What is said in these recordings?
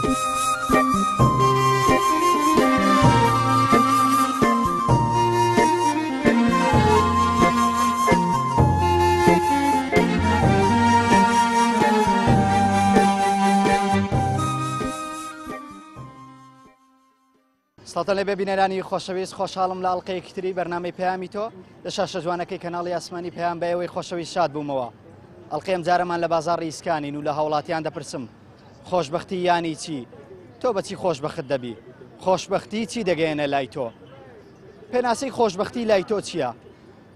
سڵتە لێ ببینەرانی خۆشەویست خۆشحاڵم لە ئەڵلقەیەکی تری بەرنامەی پەیامی تۆ لە شاشە جوانەکەی کەناڵی ئاسمانی پەیام بەیەوەی خۆشەویست شاد بوومەوە. ئەڵلقەیەم جارەمان لە بازاڕی ئیسکانین و لە هاوڵاتیان دەپرسم خۆشبەختی یانی چی؟ تۆ بەچی خۆشبەخت دەبی؟ خۆشبەختی چی دەگەیەنە لای تۆ؟ پێناسەی خۆشبەختی لای تۆ چییە؟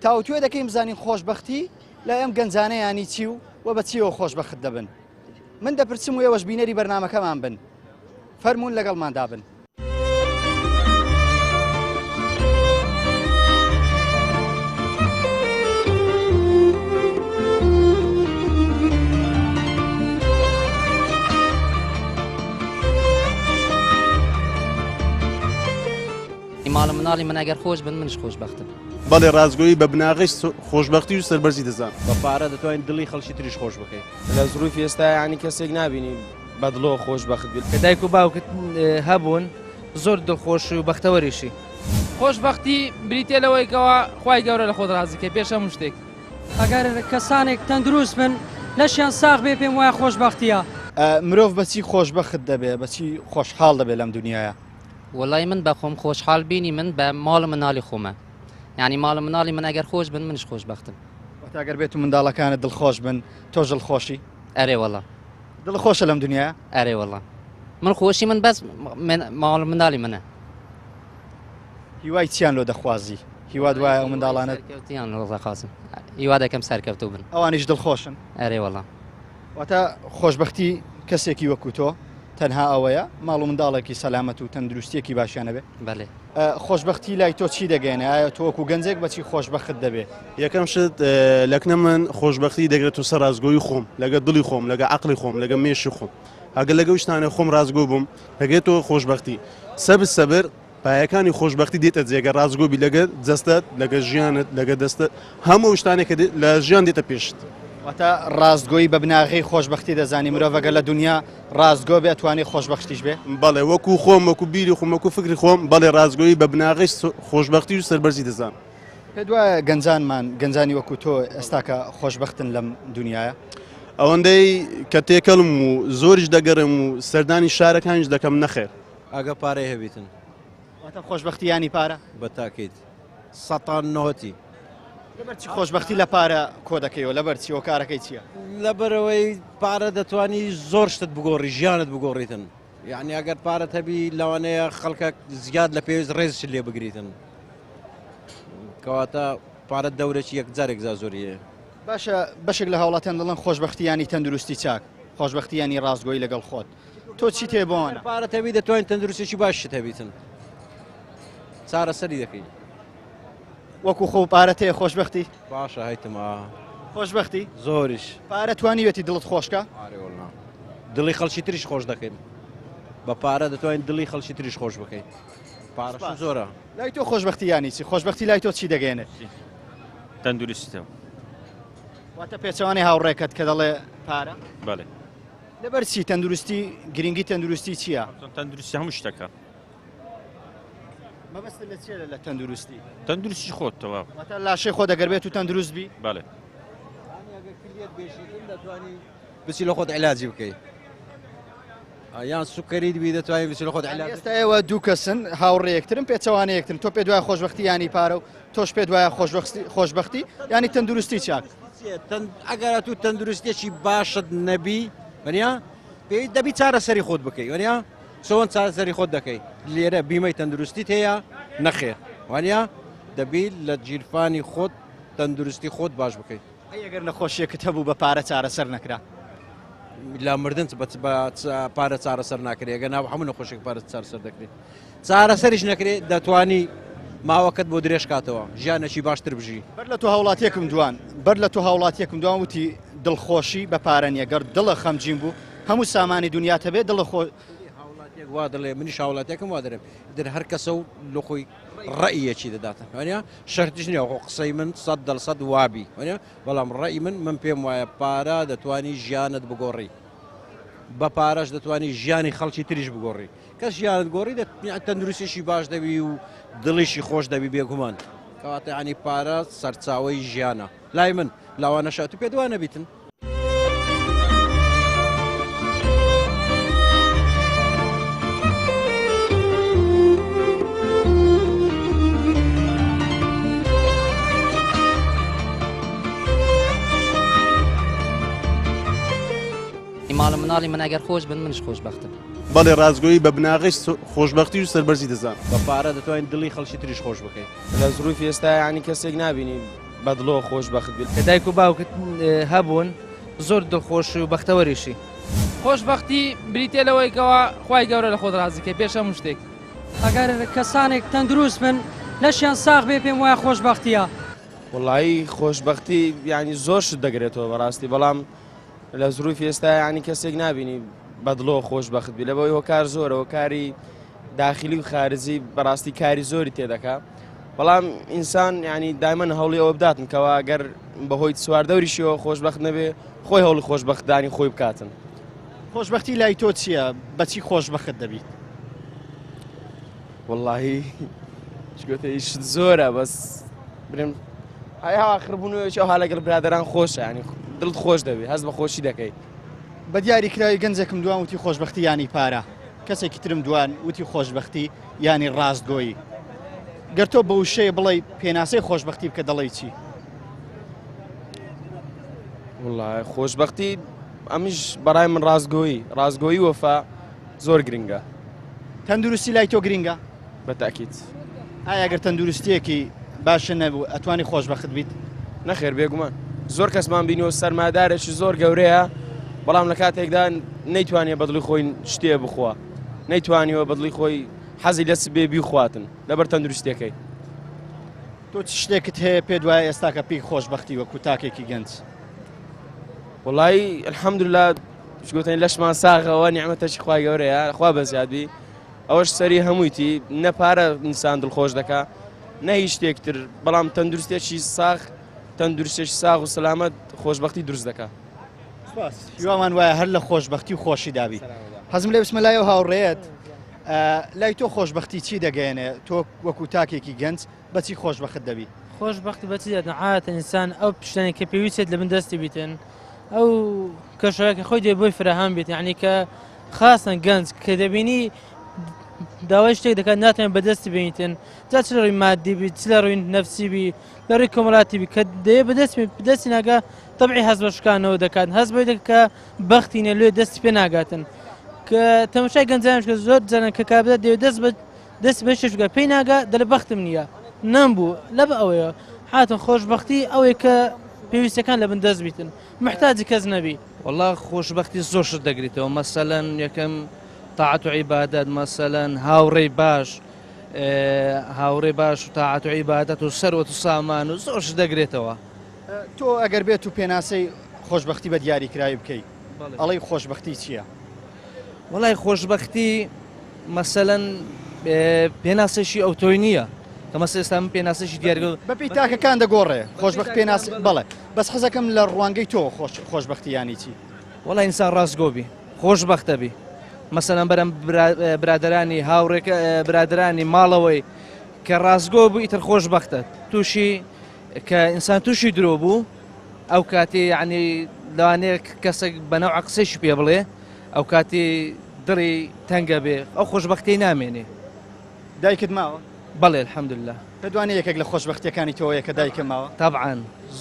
تاوتوێ دەکەیم بزانین خۆشبەختی لە ئەم گەنجانەیانی چی و بەچیەوە خۆشبەخت دەبن. من دەپرسم و ئێوەش بینەری بەرنامەکەمان بن. فەرموون لەگەڵماندا بن. ماڵ مناڵی من ئەگەر خۆش بن منش خۆشبەختم. بەڵێ ڕازگۆیی بە بناغی خۆشبەختی و سەربەرزی دەزان. بە پارە دەتوانین دڵی خەڵکی تریش خۆش بکەیت. لە زروفی ئێستا یانی کەسێک نبینی بەدڵۆ خۆشبەخت بێت. کە دایک و باوکت هەبوون زۆر دڵخۆش و بەختەوەریشی. خۆشبەختی بریتە لەوەیکەوە خوای گەورە لە خۆت ڕازیکە پێش هەموو شتێک. ئەگەر کەسانێک تەندروست بن لەشیان ساغ بێ پێم وایە خۆشبەختیە. مرۆڤ بەچی خۆشبەخت دەبێ بەچی خۆشحاڵ دەبێت لەم دنیاە؟ وڵای من بە خۆم خۆشحاڵ بینی من بە ماڵ مناڵی خۆمە. یعنی ماڵ مناڵی من ئەگەر خۆش بن منش خۆشبەختم. ئەگەر بێت و منداڵەکانت دڵخۆش بن تۆ دڵخۆشی؟ ئەرێ وەڵا دڵخۆشە لەم دنیاە؟ ئەرێ وەڵا من خۆشی من بەس ماڵ منداڵی منە. هیوای چیان لۆ دەخوازی؟ هیوا دوایە ئەو منداڵانت کەوتیان ڕزەخوازم هیوا دەکەم سەرکەوتوو بن. ئەوانیش دڵخۆشن؟ ئەرێ وەڵا. واتە خۆشبەختی کەسێکی وەکو تۆ تەنها ئەوەیە ماڵ و منداڵێکی سەلامەت و تەندروستیەکی باشیانە بێ؟ بەڵێ. خۆشبەختی لای تۆ چی دەگەێنێ؟ ئایا تۆ وەکو گەنجێک بەچی خۆشبەخت دەبێ؟ یەکەم شت لەکنە من خۆشبەختی دەگرێت و سەر ڕازگۆیی خۆم لەگە دڵی خۆم لەگە عەقڵی خۆم لەگە مێشی خۆم. ئەگەر لەگە شتانە خۆم ڕازگۆ بووم دەگرێتەوە خۆشبەختی. سەبر پایەکانی خۆشبەختی دێتە جێگە ڕازگۆبی لەگە جەستەت لەگە ژیانت لەگە دەستت هەموو شتانێک لە ژیان دێتە پێشت. واتە ڕاستگۆی بە بناغی خۆشبەختی دەزانی مرۆڤەگە لە دنیا ڕاستگۆ بێت توانێت خۆشبەختیش بێ؟ بەڵێ وەکو خۆم وەکو بیری خۆم وەکو فکری خۆم بەڵێ ڕاستگۆیی بە بناغی خۆشبەختی و سەربەرزی دەزان. پێ دوایە گەنجانمان گەنجانی وەکو تۆ ئێستاکە خۆشبەختن لەم دنیاە؟ ئەوەندەی کە تێکەڵم و زۆریش دەگەڕم و سەردانی شارەکانیش دەکەم نەخێر. ئەگە پارەی هەبیتن. واتە خۆشبەختی یانی پارە؟ بە تاکید. سەتان نۆتی. لەبەرچی خۆشبەختی لە پارە کۆ دەکەیەوە لەبەرچی ئەو کارەکەی چییە؟ لەبەرەوەی پارە دەتوانی زۆر شتت بگۆڕی ژیانت بگۆڕیتن. یعنی ئەگەر پارەت هەبی لەوانەیە خەڵکە زیاد لە پێویست ڕێزش لێ بگریتن. کەواتە پارەت دەورێکی یەک جارێک زۆریە. باشە بەشێک لە هاوڵاتیان دەڵێن خۆشبەختی ینی تەندروستی چاک، خۆشبەختی ینی ڕاستگۆیی لەگەڵ خۆت. تۆ چی تێ بۆوانە؟ پارەت هەبی دەتوانین تەندروستێکی باشت هەبیتن. چارەسەری دەکەی. وەکو خۆ پارە تەیە خۆشبەختی؟ باشە هەیتم خۆشبەختی؟ زۆریش. پارە توانیوێتی دڵت خۆشکە؟ دڵی خەڵکی تریش خۆش دەکەین. بە پارە دەتوانین دڵی خەڵکی تریش خۆش بکەین. پارەش زۆرە. لای تۆ خۆشبەختی یانی چی؟ خۆشبەختی لای تۆ چی دەگەێنێت؟ تەندروستیەوە. واتە پێچەوانی هاوڕێکت کە دەڵێ پارە؟ بەڵێ. لەبەر چی تەندروستی گرنگی تەندروستی چییە؟ تەندروستی هەموو شتەکە. مەبەستە لە چێرە لە تەندروستی؟ تەندروستی خۆتەوە. واتە لاشەی خۆ دەگەربێت و تەندروست بی؟ بەڵێ. بچی لە خۆت عیلاجی بکەیت. یان سوکەری دەبی دەتوانین بچی لە خۆت عیلاج. ئێستا ئێوە دوو کەسن هاوڕێیەکترن پێچەوانەیەکترن تۆ پێ دوای خۆشبەختی ینی پارە و تۆش پێ دوایە خۆشبەختی ینی تەندروستی چاک. ئەگەر تو تەندروستێکی باشت نەبی وەنیا پێی دەبی چارەسەری خۆت بکەیت وەنیا چۆن چارەسەری خۆت دەکەیت لێرە بیمەی تەندروستیت هەیە نەخێر وانیا دەبی لە جیرفانی خۆت تەندروستی خۆت باش بکەیت. ئەگەر نەخۆشیەکەت هەبوو بە پارە چارەسەر نەکرا لا مردن بە پارە چارەسەر ناکرێت ئەگە ناو هەموو نەخۆشێک پارە چارەسەر دەکرێت چارەسەریش نەکرێت دەتوانی ماوەکەت بۆ درێژ کاتەوە ژیانێکی باشتر بژی. بەر لە تۆ هاوڵاتیەکم دوان بەر لە تۆ هاوڵاتیەکم دوان وتی دڵخۆشی بە پارە نیە گەر دڵە خەمجین بوو هەموو سامانی دنیا هەبێ دڵە خۆ هاوڵاتێک وا دەڵێ منیش هاوڵاتێکم وا دەرێم در هەر کەسە و لە خۆی ڕەئیەکی دەداتن وانیا شەرتیش نییە خۆ قسەی من 100% وابی وانیا بەڵام ڕەئی من پێم وایە پارە دەتوانی ژیانت بگۆڕی بە پارەش دەتوانانی ژیانی خەڵکی تریش بگۆڕی کەس ژیانت گۆڕی تەندروستیشی باش دەبی و دڵیشی خۆش دەبی بێگومان کەواتە ینی پارە سەرچاوی ژیانە لای من لاوانە شات و پێدوان نەبیتن. مال مناڵی من ئەگەر خۆش بن منش خۆشبەختم. بەڵێ ڕازگۆیی بە بناغش خۆشببختی و سەربەرزی دەزان بە پارە دەتوانین دڵی خەڵکی تریش خۆش بکەیت لە زروفی ئێستا ینی کەسێک نبینی بەدڵۆ خۆشبەخت بیت کە دایک و باوکت هەبوون زۆر دڵخۆشی و بەختەوەریشی خۆشببختی بریتێ لەوەیکەوە خی گەورە لە خۆت ڕازیکە پێش هەموو شتێک ئەگەر کەسانێک تەندروست بن لەشیان ساغ بێ پێم وایە خۆشببختیە. وڵایی خۆشببختی ینی زۆر شت دەگرێتەوە بەڕاستی بەڵام لە زروفی ئێستا ینی کەسێک نبینی بەدڵۆ خۆشببخت بی لەبەوەی هۆکار زۆرەوە کاری داخلی و خارجی بەڕاستی کاری زۆری تێدەکا بەڵام ئینسان ینی دایمەن هەوڵی ئەوە بداتن کەەوە ئەگەر بەهۆی سواردەوریشیەوە خۆشببخت نەبێ خۆی هەوڵی خۆشببختدانی خۆی بکاتن. خۆشببختی لای تۆ چییە؟ بەچی خۆشببخت دەبیت؟ وڵی گوتە شت زۆرە بەس برم آخربوونەوەی ئەو لەگەڵ برادران خۆشە ینی دڵت خۆش دەبێت هەست بە خۆشی دەکەیت. بە دیاریکراوی گەنجێکم دوان وتی خۆشببختی ینی پارە کەسێکی ترم دوان وتی خۆشببختی ینی ڕاستگۆیی گەر تۆ بە وشەیە بڵێ پێناسەی خۆشببختی بکە دەڵێ چی؟ وڵای خۆشببختی ئەمیش بەڕای من ڕاستگۆیی وەفا زۆر گرنگە. تەندروستی لای تۆ گرنگە؟ بەتاکیت. ئایا گەر تەندروستیەکی باشە نەبوو ئەتوانی خۆشببخت بیت؟ نەخێر بێگومان زۆر کەسمان بینیەوە سەرمادارێکی زۆر گەورەیە بەڵام لە کاتێکدا نەیتوانێت بەدڵی خۆی شتێ بخوا نەیتوانیەوە بەدڵی خۆی حەزی لەس بێ بیخواتن لەبەر تەندروستیەکەی. تۆ چ شتێکت هەیە پێ دوایە ئێستا کە پێی خۆشببختی وەکو تاکێکی گەنج؟ وڵایی الحەمدوللا گوتنی لەشمان ساغەوە نیعمەتەشی خوای گەورەیە خوا بەزیادبی ئەوەش سەری هەموویتی نەپارە ئینسان دڵخۆش دەکا نە هیچ شتێکتر بەڵام تەندروستێکی ساغ تەندروستێکی ساغ و سەلامەت خۆشببختی دروست دەکا. هیوامان وایە هەر لە خۆشببختی و خۆشی دابی. حەزم لێ بچمە لایەوە هاوڕێیت لای تۆ خۆشببختی چی دەگەێنێ تۆ وەکو تاکێکی گەنج بەچی خۆشببخت دەبی؟ خۆشببختی بەچی دەعاتە ئینسان ئەو پشتێک کە پێویستێت لە من دەستی بیتن ئەو کەشەکە خۆی دێ بۆی فراهەم بێت یعنی کە خاستن گەنج کە دەبینی داوای شتێک دەکات ناتوانێت بەدەستی بینیتن جا چ لە ڕووی مادی بی چ لە ڕووی نەفسی بی لە ڕووی کۆمەڵاتی بی کە دەیە بەدەستی ناگا تەبعی هەست بە شکانەوە دەکات هەست بۆی دەکە بەختینە لێ دەستی پێ ناگاتن کە تەماشای گەنجانش کە زۆر جاران کە کابرا دەوێت دەست بە شتێک پێی ناگا دەڵێ بەختم نییە نەمبوو لە بە ئەوەیە هاتن خۆشببختی ئەوەیە کە پێویستەکان لە بن دەست بیتن محتاجی کەس نەبی. وەڵا خۆشببختی زۆر شت دەگریتەوە مەسەلەن یەکەم تاعەت و عیبادەت مەسەلەن هاوڕێی باش و تاعەت و عیبادەت و سەروەت و سامان و زۆر شت دەگرێتەوە. تۆ ئەگەر بێت و پێناسەی خۆشببختی بە دیاریکراوی بکەیت ئەڵەی خۆشببختی چییە؟ وڵای خۆشببختی مەسەلەن پێناسەشی ئەوتۆی نییە کە مەسە ئێستا من پێناسەشی دیارگە بەپی تاکەکان دەگۆڕێ خۆشببخت پێناس بەڵێ بەس حەزەکەم لە ڕوانگەی تۆ خۆشببختی ینی چی؟ وڵای ئینسان ڕاستگۆبی خۆشببختە بی مەسەلەن بەرەم برادرانی هاوڕێکە برادرانی ماڵەوەی کە ڕاستگۆ بوو ئیتر خۆشببختە تووشی کە ئینسان تووشی درۆ بوو ئەو کاتی یعنی لەوانەیە کەسێک بەنەو قسەیشی پێ بڵێ ئەو کاتی دڕی تەنگە بێ ئەو خۆشببختی نامێنێ. دایکت ماوە؟ بەڵێ الحەمدوللا. دەدوانێت یەکێک لە خۆشببختیەکانی تۆیە کە دایکە ماوە؟ تەبعاً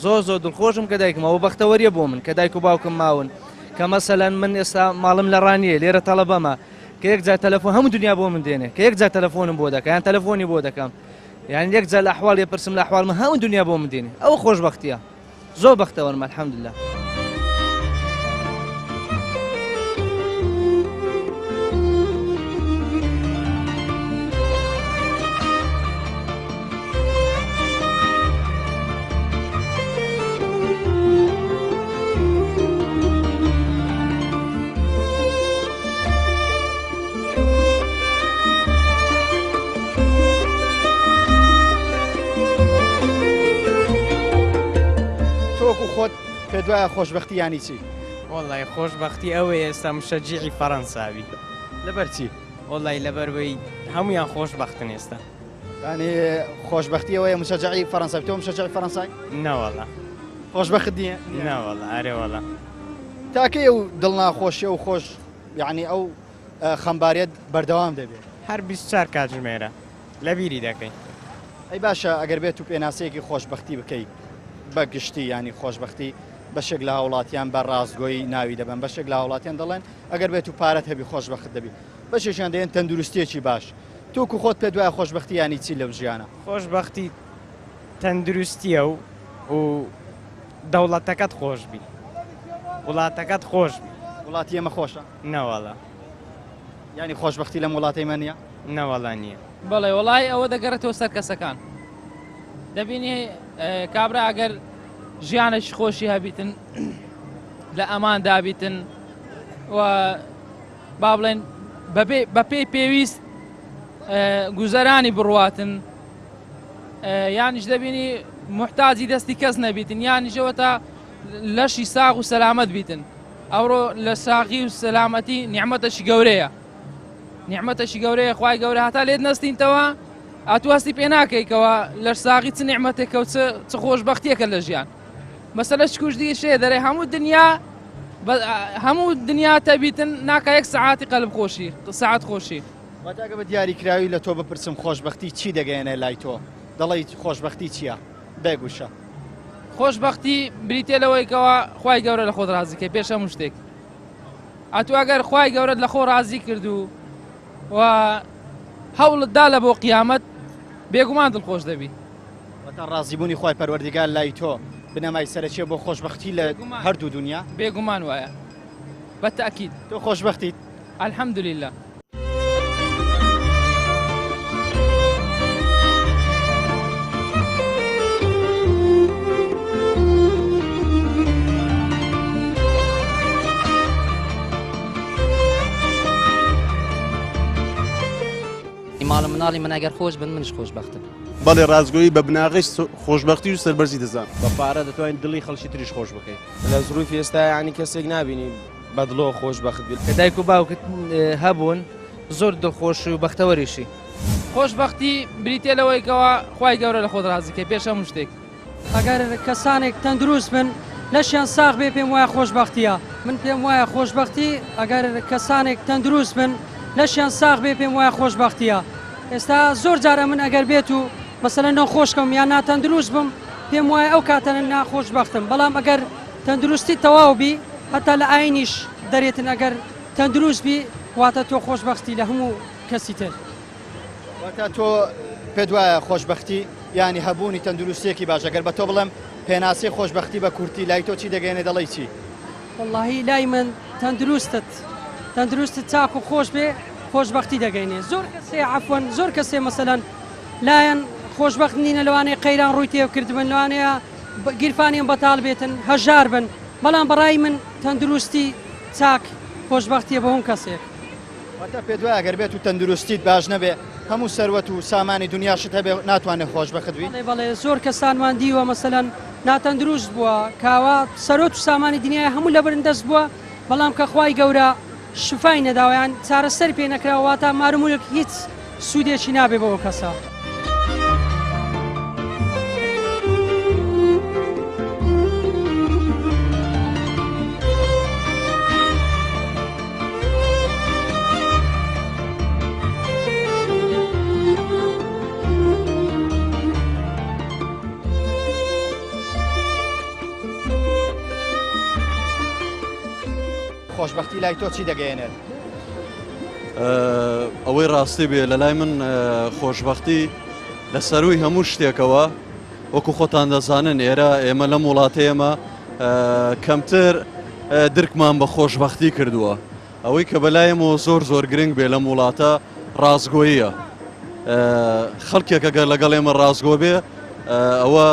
زۆر دڵخۆشم کە دایکمەوە بەختەوەریە بۆ من کە دایک و باوکم ماون کە مەسەلەن من ئێستا ماڵم لە ڕانیە لێرە تەڵەبەمە کە یەک جار تەلەفۆن هەموو دنیا بۆ من دێنێ کە یەک جار تەلەفۆنم بۆ دەکەم یان تەلەفۆنی بۆ دەکەم یان یەک جار لە ئەحواڵ پرسم لە ئەحواڵ من هەموو دنیا بۆ من دێنێ ئەوە خۆشببختیە زۆر بەختەوەرمە الحەمدوللا. خۆت پێ دوایە خۆشببختی ینی چی؟ وڵی خۆشببختی ئەوەیە ئێستا مشەجیعی فەڕەنساوی لەبەرچی وڵی لەبەرەوەی هەمویان خۆشببختن ئێستا ینی خۆشببختی ئەوەیە مشەجعی فەڕەنسای تۆ مشەجعی فەڕەنسای نەوەڵە خۆشببخت نییە نەوەڵە ئارێوەڵە تاکەی ئەو دڵناخۆشیە و خۆش یعنی ئەو خەمبارێت بەردەوام دەبێت هەر 24 کاتژمێرە لە بیری دەکەین ئەی باشە ئەگەر بێت و پێناسەیەکی خۆشببختی بکەیت بە گشتی ینی خۆشببختی بەشێک لە هاوڵاتیان بە ڕاستگۆی ناوی دەبن بەشێک لە هاوڵاتیان دەڵێن ئەگەر بێت و پارەت هەبی خۆشببخت دەبی بەشێکیان دەیەن تەندروستێکی باش توکو خۆت پێ دوای خۆشببختی ینی چی لەو ژیانە خۆشببختی تەندروستیە و دەوڵەتەکەت خۆشبی وڵاتەکەت خۆشبی وڵاتی ئێمە خۆشە نەوەڵە ینی خۆشببختی لەم وڵاتی منە نەوەڵە نییە بەڵێ وڵای ئەوە دەگەڕێتەوە سەر کەسەکان دەبینی کابرا ئەگەر ژیانێکی خۆشی هەبیتن لە ئەمان دابیتن و با بڵێن بە پێی پێویست گوزەرانی بڕواتن یانیش دەبینی محتاجی دەستی کەس نەبیتن یانیشەوە تا لەشی ساغ و سەلامەت بیتن ئەوڕۆ لە ساغی و سەلامەتی نیعمەتەشی گەورەیە نیعمەتەشی گەورەیە خوای گەورە هەتا لێت نەستینتەوە ئاتواستی پێ ناکەیتەوە لە ساغی چ نیعمەتێکە و چ خۆشببختیەکە لە ژیان مەسەلە کوژدی شێ دەرێ هەموو دنیا تەبیتن ناکە یەک سەعاتی قەلب خۆشی سەعات خۆشی واتاگە بە دیاریکراوی لە تۆ بپرسم خۆشببختی چی دەگەێنێ لای تۆ دەڵی خۆشببختی چییە بێگوشە خۆشببختی بریتێ لەوەیکەوە خوای گەورە لە خۆت ڕازیکە پێش هەموو شتێک ئەتو ئەگەر خوای گەورەت لە خۆ ڕازی کردو و هەوڵتدا لە بۆ قیامەت بێگومان دڵخۆش دەبی وەتا ڕازیبوونی خۆی پەروەردگار لای تۆ بنەمای سەرچیە بۆ خۆشببختی لە هەردوو دنیا بێگومان وایە بەتەکید تۆ خۆشببختیت الحەمدولله ماڵ مناڵی من ئەگەر خۆش بن منش خۆشببختم بەڵێ ڕازگۆیی بە بناغش خۆشببختی و سەربەرزی دەزان بە پارە دەتوانین دڵی خەڵکی تریش خۆش بکەیت لە زروفی ئێستا ینی کەسێک نبینی بەدڵۆ خۆشببخت بیت کە دایک و باوکت هەبوون زۆر دڵخۆش و بەختەوەریشی خۆشببختی بریتێ لەوەیکەوە خوای گەورە لە خۆت ڕازیکە پێش هەموو شتێک ئەگەر کەسانێک تەندروست بن لەشیان ساغ بێ پێم وایە خۆشببختیە من پێم وایە خۆشببختی ئەگەر کەسانێک تەندروست بن لەشیان ساغ بێ پێم وایە خۆشببختیە ئێستا زۆر جارە من ئەگەر بێت و مەسەلەن نەخۆشکەم یان ناتەندروست بم پێم وایە ئەو کاتەنە ناخۆشببختم بەڵام ئەگەر تەندروستی تەواو بی هەتا لە ئاینیش دەرێتن ئەگەر تەندروست بی واتە تۆ خۆشببختی لە هەموو کەسی تر واتە تۆ پێ دوایە خۆشببختی ینی هەبوونی تەندروستێکی باش ئەگەر بە تۆ بڵێم پێناسی خۆشببختی بە کورتی لای تۆ چی دەگەێنێ دەڵی چی واللهی لای من تەندروستت چاک و خۆش بێ خۆشببختی دەگەینێ زۆر کەسێ عەفوەن زۆر کەسێ مەسەلەن لایەن خۆشببخت نینە لەوانەیە قەیران ڕووی تێو کردبن لەوانەیە گیرفانیان بەتاڵ بێتن هەژار بن بەڵام بەڕای من تەندروستی چاک خۆشببختیە بە هەموو کەسێک واتە پێ دوای ئەگەر بێت و تەندروستیت باش نەبێ هەموو سەروەت و سامانی دنیاشت هەبێ ناتوانێت خۆشببخت بی بەڵێ زۆر کەسانمان دیوە مەسەلەن ناتەندروست بووە کاوا سەرۆت و سامانی دنیای هەموو لە بەرندەست بووە بەڵام کە خوای گەورە شفای نەداوایان چارەسەر پێ نەکراوەواتە مارمولک هیچ سوودێکی نابێ بەوە کەسە خۆشببختی لای تۆ چی دەگەێنێت ئەوەی ڕاستی بێ لە لای من خۆشببختی لە سەروی هەموو شتێکەوە وەکو خۆتان دەزانن ئێرە ئێمە لەم وڵاتەیەمە کەمتر درکمان بە خۆشببختی کردووە ئەوەی کە بەلایەمەوە زۆر گرنگ بێ لەم وڵاتە ڕازگۆییە خەڵکێک ئەگەر لەگەڵ ئێمە ڕازگۆ بێ ئەوە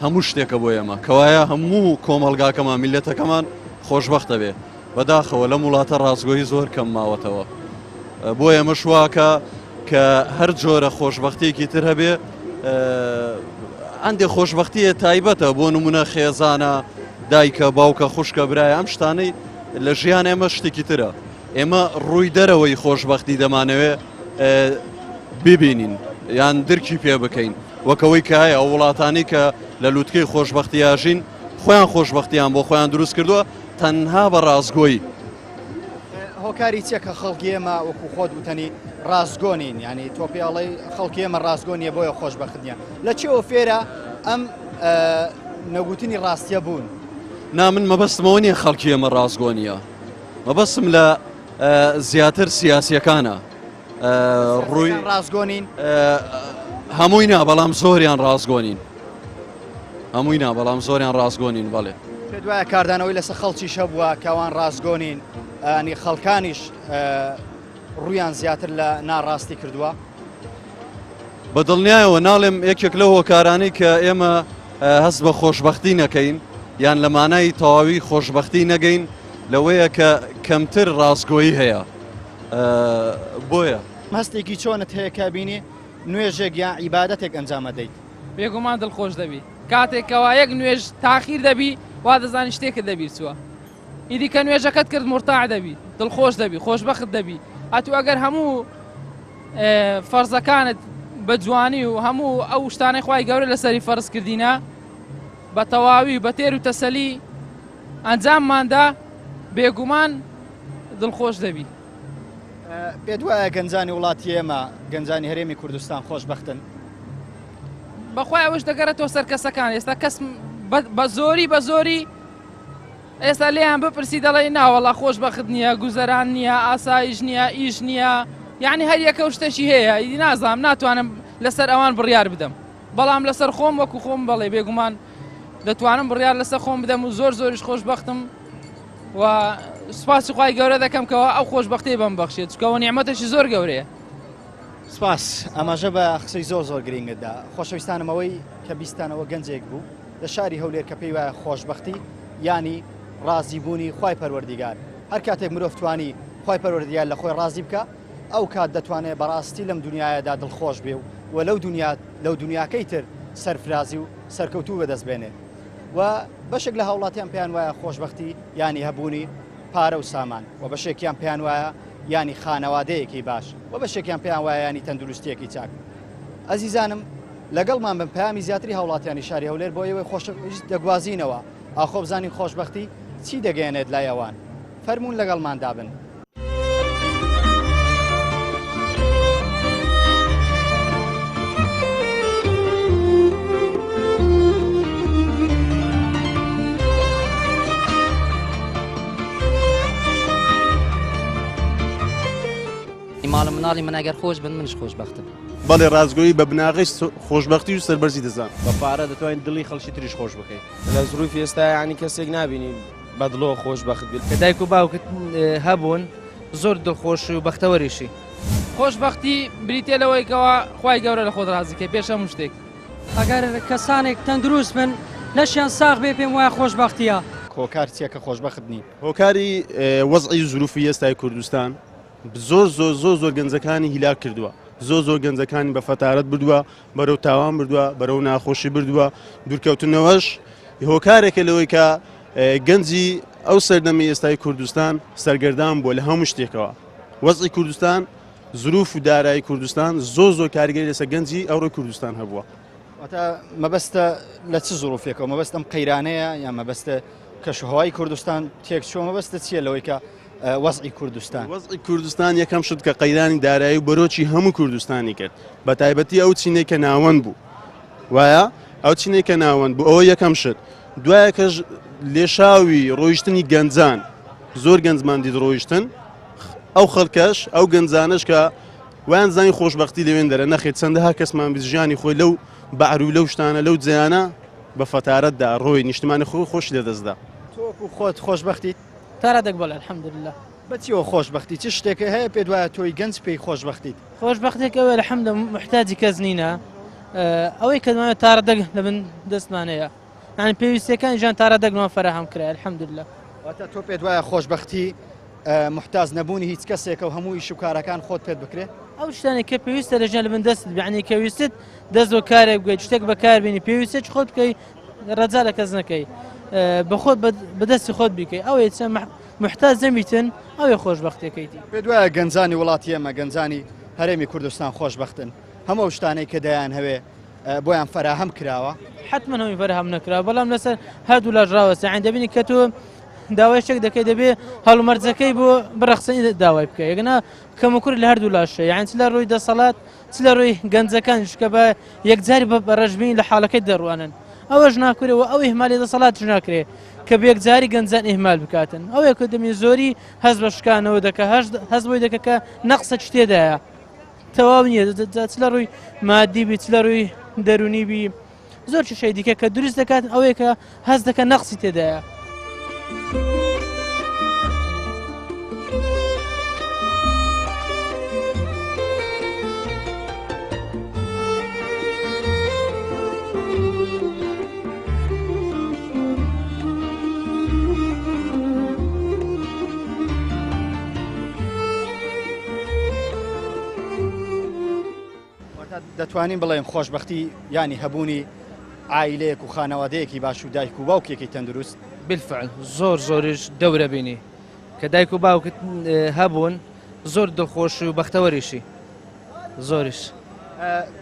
هەموو شتێکە بۆ ئێمە کەوایە هەموو کۆمەلگاکەمان میلەتەکەمان خۆشببختە بێ بەداخەوە لەم وڵاتە ڕازگۆیی زۆر کەم ماوەتەوە بۆ ئێمە شواکە کە هەر جۆرە خۆشببختیەکی تر هەبێ ئەندێ خۆشببختیە تایبەتە بۆ نمونە خێزانە دایکە باوکە خوشکە برایە ئەم شتانەی لە ژیان ئێمە شتێکی ترە ئێمە ڕووی دەرەوەی خۆشببختی دەمانەوێت ببینین یان درکی پێ بکەین وەکەوەی کە هەیە ئەو وڵاتانی کە لە لووتکەی خۆشببختیاژین خۆیان خۆشببختیان بۆ خۆیان دروست کردووە تەنها بە ڕازگۆیی هۆکاری چێکە خەڵکی ئێمە وەکو خۆت وتنی ڕازگۆنین ینی تۆپیاڵی خەڵکی ئێمە ڕازگۆنیە بۆیە خۆشببختنیە لە چێوە فێرە ئەم نەگوتنی ڕاستیە بوون نا من مەبەستمەوە نییە خەڵکی ئێمە ڕازگۆنیە مەبەستم لە زیاتر سیاسیەکانە ڕووی ڕازگۆنین هەمووی نا بەڵام زۆریان ڕازگۆنین هەمووی نا بەڵام زۆریان ڕازگۆنین بەڵێ پێ دوایە کاردانەوەی لەسەر خەڵکی شەبووە کاوان ڕازگۆنین ئەنی خەڵکانیش ڕویان زیاتر لە ناڕاستی کردووە بە دڵنیایەوە ناڵێم یەکێک لە هۆکارانی کە ئێمە هەست بە خۆشببختی نەکەین یان لە مانای تەواوی خۆشببختی نەگەین لەوەیە کە کەمتر ڕاستگۆیی هەیە بۆیە مەستێکی چۆنت هەیە کابینی نوێژێک یان عیبادەتێک ئەنجام دەیت بێگومان دڵخۆش دەبی کاتێکەوە یەک نوێژ تاخیر دەبی وا دەزانی شتێکت دەبی چووە ئیدی کە نوێژەکەت کرد مرتاع دەبی دڵخۆش دەبی خۆشببخت دەبی هاتو ئەگەر هەموو فەرزەکانت بە جوانی و هەموو ئەو شتانەی خوای گەورە لەسەری فەرز کردینە بە تەواوی بە تێر و تەسەلی ئەنجامماندا بێگومان دڵخۆش دەبی پێ دوایە گەنجانی وڵاتی ئێمە گەنجانی هەرێمی کوردستان خۆشببختن بەخوای ئەوش دەگەڕێتەوە سەر کەسەکان ئێستا کەس بە زۆری ئێستا لێیان بپرسی دەڵێ ناوەڵا خۆشببخت نییە گوزەران نییە ئاسایش نییە ئیش نییە یعنی هەر یەکە شتێکی هەیە ئیدی نازانم ناتوانم لەسەر ئەوان بڕیار بدەم بەڵام لەسەر خۆم وەکو خۆم بەڵێ بێگومان دەتوانم بڕیار لەسەر خۆم بدەم و زۆریش خۆشببختم و سوپاسی خوای گەورە دەکەم کەەوە ئەو خۆشببختی بەم بەخشێت چکەوە نیعمەتێکی زۆر گەورەیە سپاس ئەماژە بە قسەی زۆر گرنگتدا خۆشەویستانمەوەی کە بیستانەوە گەنجێک بوو لە شاری هەولێر کە پێی وایە خۆشببختی ینی ڕازیبوونی خوای پەروەردیگار هەر کاتێک مرۆڤ توانی خوای پەروەردیگار لە خۆی ڕازی بکە ئەو کات دەتوانێت بەڕاستی لەم دنیاەدا دڵخۆش بێ و لەو دنیاکەی تر سەرفرازی و سەرکەوتوو بەدەستبێنێ و بەشێک لە هاوڵاتیان پێیان وایە خۆشببختی ینی هەبوونی پارە و سامان و بەشێکیان پێیان وایە ینی خانەوادەیەکی باش و بەشێکیان پێیان وایە ینی تەندروستیەکی چاک ئەزیزانم لەگەڵمان بن پەیامی زیاتری هاوڵاتیانی شاری هەولێر بۆ ئەوەی خۆشەویست دەگوازینەوە ئاخۆ بزانین خۆشببختی چی دەگەێنێت لای ئەوان فەرمونون لەگەڵماندا بن ماڵ مناڵی من ئەگەر خۆش بن منش خۆشببختم بەڵێ ڕازگۆیی بە بناغی خۆشببختی و سەربەرزی دەزان بە پارە دەتوانین دڵی خەڵکی تریش خۆش بکەیت لە زروفی ئێستا ینی کەسێک نبینی بەدڵۆ خۆشببخت بیت کە دایک و باوکت هەبوون زۆر دڵخۆش و بەختەوەریشی خۆشببختی بریتێ لەوەیکەوە خوای گەورە لە خۆت ڕازیکە پێش هەموو شتێک ئەگەر کەسانێک تەندروست بن لەشیان ساغ بێ پێم وایە خۆشببختیە هۆکار چیەکە خۆشببخت نی هۆکاری وەزعی زروفی ئێستای کوردستان زۆر گەنجەکانی هیلاک کردووە زۆر گەنجەکانی بە فەتارەت بردووە بەرەو تاوان بردووە بەرەو ناخۆشی بردووە دوورکەوتنەوەش هۆکارێکە لەوەی کە گەنجی ئەو سەردەمی ئێستای کوردستان سەرگەردان بووە لە هەموو شتێکەوە وەزعی کوردستان زروف و دارایی کوردستان زۆر کاریگەری لەسەر گەنجی ئەوڕۆی کوردستان هەبووە مەبەستە لە چ زۆرۆفێکەوە مەبەستم قەیرانەیە یان مەبەستە کەشوهەوای کوردستان تێک چۆ مەبەستە چییە لەوەی کە وەزعی کوردستان وەزعی کوردستان یەکەم شت کە قەیرانی دارایی و بەرۆکی هەموو کوردستانی کرد بە تایبەتی ئەو چینەی کە ناوەند بوو وایە ئەو چینەی کە ناوەند بوو ئەوە یەکەم شت دوایە کەش لێشاوی ڕۆیشتنی گەنجان زۆر گەنجمان دیت ڕۆیشتن ئەو خەڵکەش ئەو گەنجانش کە ویان زانی خۆشببختی لەوێن دەرە نەخێت چەندەها کەسمان ژیانی خۆی لەو بەعر و لەو شتانە لەو جیانە بە فەتارەتدا ڕۆی نیشتمانی خۆی خۆش لێدەستدا تۆ خۆت خۆشببختیت تارەدەک بەڵێ الحەمدولله بەچیەوە خۆشببختی چ شتێکە هەیە پێ دوایە تۆی گەنج پێی خۆشببختیت خۆشببختێک ئەوە الحەمدە محتاجی کەس نینە ئەوەی کەمانە تارەدەک لە من دەستمانەیە یعنی پێویستەکانی ژیان تارەدەگمەوە فەرەهەم کرای الحەمدولله واتە تۆ پێ دوایە خۆشببختی محتاج نەبوونی هیچ کەسێکە و هەموو ئیش و کارەکان خۆت پێت بکرێت ئەو شتانێک کە پێویستە لە ژیان لە من دەست بێنی کەویستت دەست بۆ کارێک بگەیت شتێک بەکاربێنی پێویستە خۆت بکەی ڕەجا لە کەس نەکەی بە خۆت بەدەستی خۆت بیکەی ئەوەیە چەند محتاج زەمیتن ئەوێ خۆشببختیەکەیتی پێ دوایە گەنجانی وڵاتی ئێمە گەنجانی هەرێمی کوردستان خۆشببختن هەموو شتانەی کە دەیان هەوێ بۆیان فەراهەم کراوە حتمما هەمی فەرهەم نەکرا بەڵام لەسەر هەردوو لە ڕاوەسە عین دەبینی کە تۆ داوایشێک دەکەی دەبێ هەڵومەرجەکەی بۆ بڕەخسەنی داوای بکە یەگەنا کەموکوور لە هەردوو لاشە یان چ لە ڕووی دەسەڵات چ لە ڕووی گەنجەکانش کە بە یەکجاری بە ڕژبین لە حاڵەکەی دەڕوانن ئەوەش ناکرێەوە ئەو ئیهمالی دەسەڵاتش ناکرێ کە بە یەکجاری گەنجان ئیهمال بکاتن ئەوەیە کە دەمی زۆری هەست بە شکانەوە دەکە هەست بۆی دەکە کە نەقسە چ تێدایە تەواو نییە چ لە ڕووی مادی بی چ لە ڕووی دەرونی بی زۆر شەی دیکە کە دروست دەکات ئەوەیە کە هەست دەکە نەقسی تێدایە. دەتوانین بڵێن خۆشببختی ینی هەبوونی عیلەیەک و خانەوادەیەکی باش و دایک و باوکێکی تەندروست بالفعل زۆر زۆریش دەورە بینی کە دایک و باوکت هەبوون زۆر دڵخۆش و بەختەوەریشی زۆریش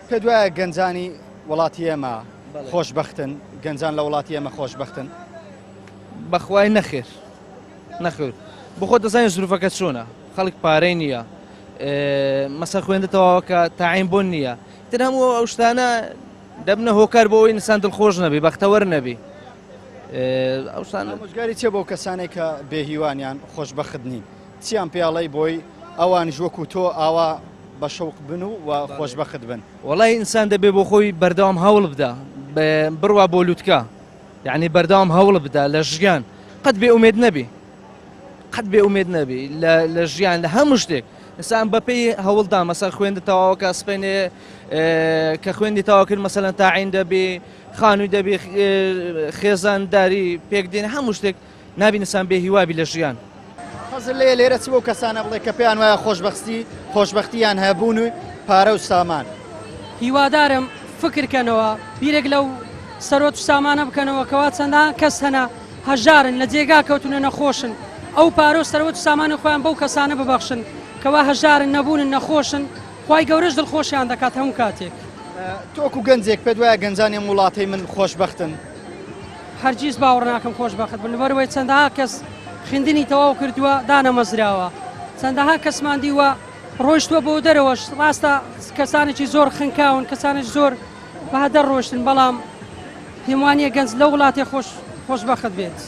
پێ دوایە گەنجانی وڵاتی ئێمە خۆشببختن گەنجان لە وڵاتی ئێمە خۆشببختن بەخوای نەخێر نەخێر بخۆ دەزانین زروفەکە چۆنە خەڵک پارەی نییە مەسە خوێندێتەوەکە تاعین بۆن نییە تر هەموو ئەو شتانە دەبنە هۆکار بۆ ئەوی ئینسان دڵخۆش نەبی بەختەوەر نەبی ئەو مژگاری چێ بۆ کەسانێک کە بێهیوانیان خۆشببخت نین چیان پێڵەی بۆی ئەوان ژوەکو تۆ ئاوا بە شەوق بن و خۆشببخت بن وڵای ئینسان دەبێ بۆ خۆی بەردەوام هەوڵ بدە بڕوا بۆ لووتکە یعنی بەردەوام هەوڵ بدە لە ژیان قەت بێ ئومێد نەبی قەت بێ ئومێد نەبی لە ژیان لە هەموو شتێک ئێسان بەپێی هەوڵدا مەسەر خوێندتەوەکە سپێنێ کە خوێندی تاواکرد مەسەلەن تاعین دەبێ خانووی دەبێ خێزانداری پێکدێن هەموو شتێک نابینەسان بێ هیوابی لە ژیان حەزر لێ لێرە چ بۆ کەسانە بڵێ کە پێیان وایە خۆشببختیان هەبوون و پارە و سامان هیوادارم فکرکەنەوە بیرێک لەو سەرۆت و سامانە بکەنەوە کەوا چەندان کەس هەنا هەژارن لە جێگا کەوتونە نەخۆشن ئەو پارۆ سەرۆت و سامانی خۆیان بەو کەسانە ببەخشن کەوا هەژارن نەبوونن نەخۆشن خی گەورەش دڵخۆشیان دەکات هەموو کاتێک تۆکو گەنجێک پێ دوایە گەنجانی وڵاتی من خۆشببختن هەرگیز باوەڕ ناکەم خۆشببخت بن لەبەرەوەی چەندەها کەس خوێندنی تەواو کردووە دانەمەزراوە چەندەها کەسمان دیوە ڕۆیشتووە بۆ دەرەوەش ڕاستە کەسانێکی زۆر خنکاون کەسانش زۆر بەهدەر ڕۆشتن بەڵام هیموانیە گەنج لە وڵاتی خۆشببخت بێت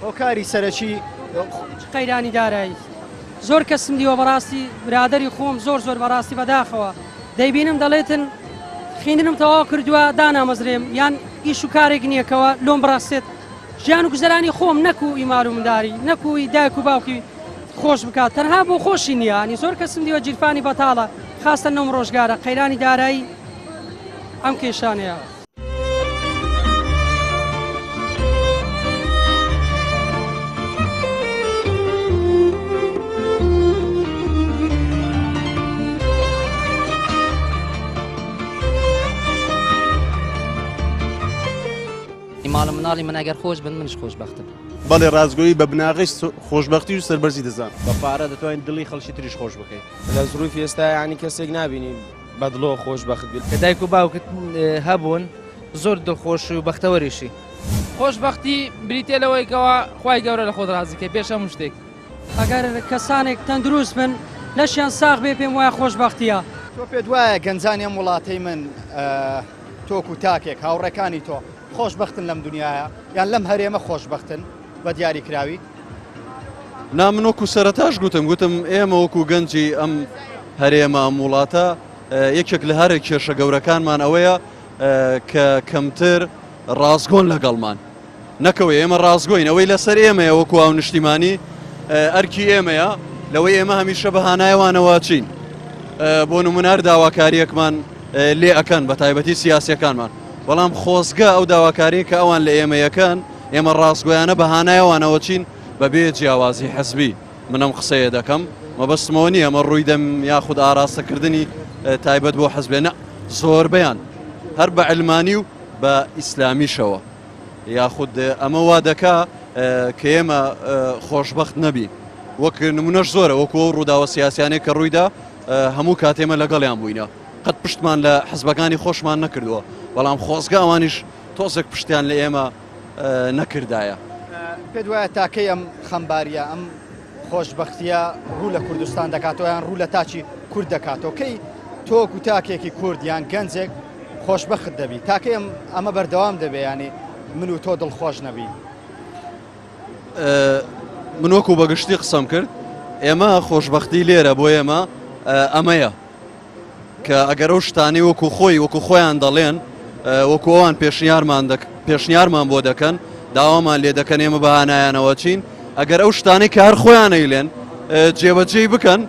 هۆکاری سەرەکی قەیرانی دارایی زۆر کەسم دیوە بەڕاستی برادری خۆم زۆر بەڕاستی بەداخەوە دەیبینم دەڵێتن خوێندنم تەواو کردووە دانامەزرێم یان ئیش و کارێک نییەکەوە لۆم بڕاستێت ژیان و گوزەرانی خۆم نەکو ئیمار و منداری نەکوی دایک و باوکی خۆش بکات تەنها بۆ خۆشی نییە نی زۆر کەسم دیوە جیرفانی بەتاڵە خاستە نەم ڕۆژگارە قەیرانی دارایی ئەم کێشانەیە. ماڵ مناڵی من ئەگەر خۆش بن منش خۆشببختم بەڵێ ڕازگۆیی بە بناغی خۆشببختی و سەربەرزی دەزان بە پارە دەتوانین دڵی خەڵکی تریش خۆش بکەیت لە زروفی ئێستا ینی کەسێک نبینی بەدڵۆ خۆشببخت بیت کە دایک و باوکت هەبوون زۆر دڵخۆش و بەختەوەریشی خۆشببختی بریتێلەوەی کەەوە خی گەورە لە خۆت ڕازیکە پێش هەموو شتێک ئەگەر کەسانێک تەندروست بن لەشیان ساغ بێ پێم وایە خۆشببختیە تۆ پێ دوایە گەنجانی ئەم وڵاتەی من تۆک و تاکێک هاوڕەکانی تۆ خۆشببختن لەم دنیاە یان لەم هەرێمە خۆشببختن بە دیاری کراوی من وەکو سەرەتاش گوتم ئێمە وەکو گەنجی ئەم هەرێمە ئەم وڵاتە یەکێک لە هەرێک کێشە گەورەکانمان ئەوەیە کە کەمتر ڕازگۆن لەگەڵمان نەکەوێ ئێمە ڕازگۆین ئەوەی لەسەر ئێمەیە وەکو ئەو نیشتیمانی ئەرکی ئێمەیە لەوەی ئێمە هەمیشە بەهانایەوانەوە چین بۆ نمونار داواکاریەکمان لێ ئەەکەن بە تایبەتی سیاسیەکانمان بەڵام خۆزگە ئەو داواکاری کە ئەوان لە ئێمە یەکەن ئێمە ڕاستگویانە بەهانایەوانەوە چین بەبێ جیاوازی حەزبی منم قسەیە دەکەم مەبەستمەوە نیە ئەمە ڕوویدەم یاخود ئاراستەکردنی تایبەت بۆ حەزبێنە زۆربەیان هەر بە علمانی و بە ئیسلامیشەوە یاخود ئەمە وا دەکا کە ئێمە خۆشببخت نەبی وەک نمونەش زۆرە وەکو ئەو ڕووداوە سیاسیانەی کە ڕوویدا هەموو کاتێمە لەگەڵیان بووینە قەت پشتمان لە حزبەکانی خۆشمان نەکردووە بەڵام خۆزگا ئەوانیش تۆزێک پشتیان لە ئێمە نەکردایە. پێت وایە تاکەی ئەم خەمباریە ئەم خۆشببختیە ڕوو لە کوردستان دەکاتەوە یان ڕوو لە تاچی کورد دەکاتەوە کەی تۆک و تاکێکی کورد یان گەنجێک خۆشببخت دەبی تاکەی ئەمە بەردەوام دەبێ ینی من و تۆ دڵخۆش نەبی. من وەکو بەگشتی قسەم کرد ئێمە خۆشببختی لێرە بۆ ئێمە ئەمەیە کە ئەگەر ئەو شتانی وەکو خۆیان دەڵێن وەکو ئەوان پێشنیارمان بۆ دەکەن داوامان لێ دەکەن ئێمە بەهانایانەوە چین ئەگەر ئەو شتانی کە هەر خۆیانەی لێن جێبەجێی بکەن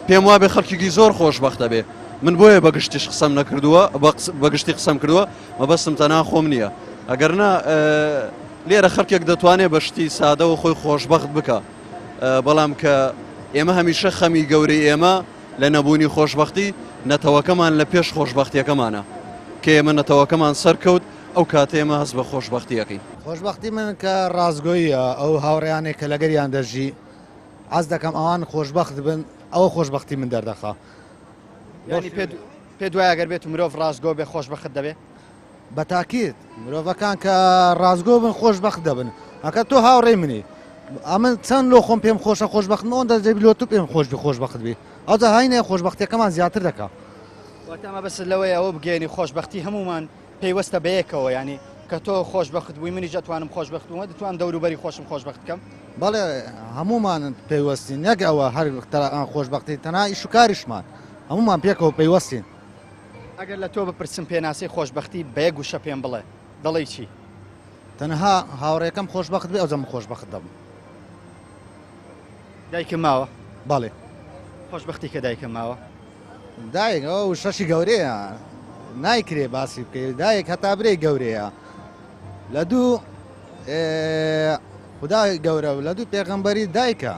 پێم وابێ خەڵکیی زۆر خۆشببختە بێ. من بۆیە بەگشتیش قسەم نەکردووە بەگشتی قسەم کردووە مەبەستم تەنها خۆم نییە ئەگەرنا لێرە خەڵکێک دەتوانێت بەشتی سادە و خۆی خۆشببخت بکە بەڵام کە ئێمە هەمیشە خەمی گەورەی ئێمە لە نەبوونی خۆشببختی نەتەوەکەمان لە پێش خۆشببختیەکەمانە کە ئێمە نەتەوەکەمان سەرکەوت ئەو کاتێ ئێمە هەست بە خۆشببختیەکەی. خۆشببختی من کە ڕازگۆیە ئەو هاوڕێیانێک کە لەگەریان دەژی ئاز دەکەم ئەوان خۆشببخت بن ئەوە خۆشببختی من دەردەخا. ینی پێ دوای ئەگەر بێت و مرۆڤ ڕازگۆ بێ خۆشببخت دەبێت بە تاکید مرۆڤەکان کە ڕازگۆ بن خۆشببخت دەبن ئەکە تۆ هاوڕێی منی ئەمە چەند لۆ خۆم پێم خۆشە خۆشببخت ئەوەندە دەبی لۆ تو پێم خۆشببخت بی ئەوجا هاینێ خۆشببختیەکەمان زیاتر دەکا. واتەمە بەس لەوەی ئەوە بگەێنی خۆشببختی هەمومان پێیوەستە بەیەکەوە ینی کە تۆ خۆشببخت بووی منیش ئەتوانم خۆشببخت بوومە دەتوانم دەوروبەری خۆشم خۆشببخت بکەم. بەڵێ هەمومان پێیوەستین نەک ئەوە هەر خۆشببختی تەنها ئیش و کاریشمان هەمومان پێکەوە پێیوەستین. ئەگەر لە تۆ بپرسم پێناسی خۆشببختی بەیە گوشە پێم بڵێ دەڵێ چی؟ تەنها هاوڕێکەکەم خۆشببخت بێ ئەوجەم خۆشببخت دەبم. دایکم ماوە؟ بەڵێ. خۆشببختی کە دایکم ماوە؟ دایک ئەو شەشی گەورەیە نایکرێ باسی بکەیت دایک هەتا برێ گەورەیە لە دوو خدای گەورە و لە دوو پێغەمبەری دایکە.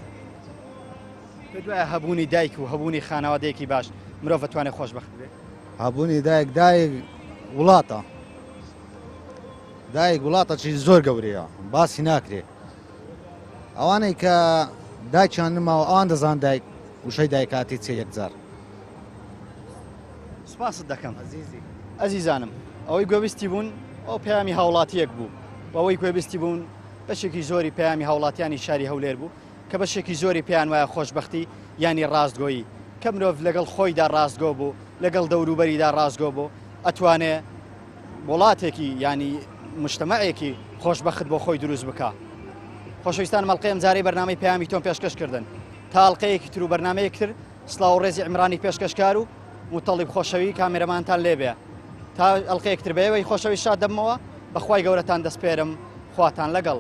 دوایە هەبوونی دایک و هەبوونی خانەوادەیەکی باش مرۆڤ دەتوانێت خۆشببخت بێت. هەبوونی دایک وڵاتە دایک وڵاتە چی زۆر گەورەیە باسی ناکرێ ئەوانەی کە دایکیان نماوە ئەوان دەزان دایک وشەی دایکاتی چێ یەکجار. سپاست دەکەم ئەزیزانم ئەوەی گوێویستی بوون ئەو پەیامی هاوڵاتیەک بوو ئەوەی گوێبیستی بوون بەشێکی زۆری پەیامی هاوڵاتیانی شاری هەولێر بوو کە بەشێکی زۆری پێیان وایە خۆشببختی ینی ڕاستگۆیی کە مرۆڤ لەگەڵ خۆیدا ڕاستگۆ بوو لەگەڵ دەوروبەریدا ڕاستگۆ بوو ئەتوانێ وڵاتێکی ینی مجتەمەعێکی خۆشببخت بۆ خۆی دروست بکە. خۆشەویستان مەڵقەی ئەمجارەی بەرنامەی پەیامی تۆم پێشکەشکردن تا ئەڵقەیەکی تر و بەرنامەیەکتر سڵاو و ڕێزی عیمرانی پێشکەشکار و متەڵیب خۆشەوی کامێرەمانتان لێبێ تا ئەڵقەیەکتر بەیەوەی خۆشەوی شاد دەبمەوە بەخوای گەورەتان دەسپێرم خواتان لەگەڵ.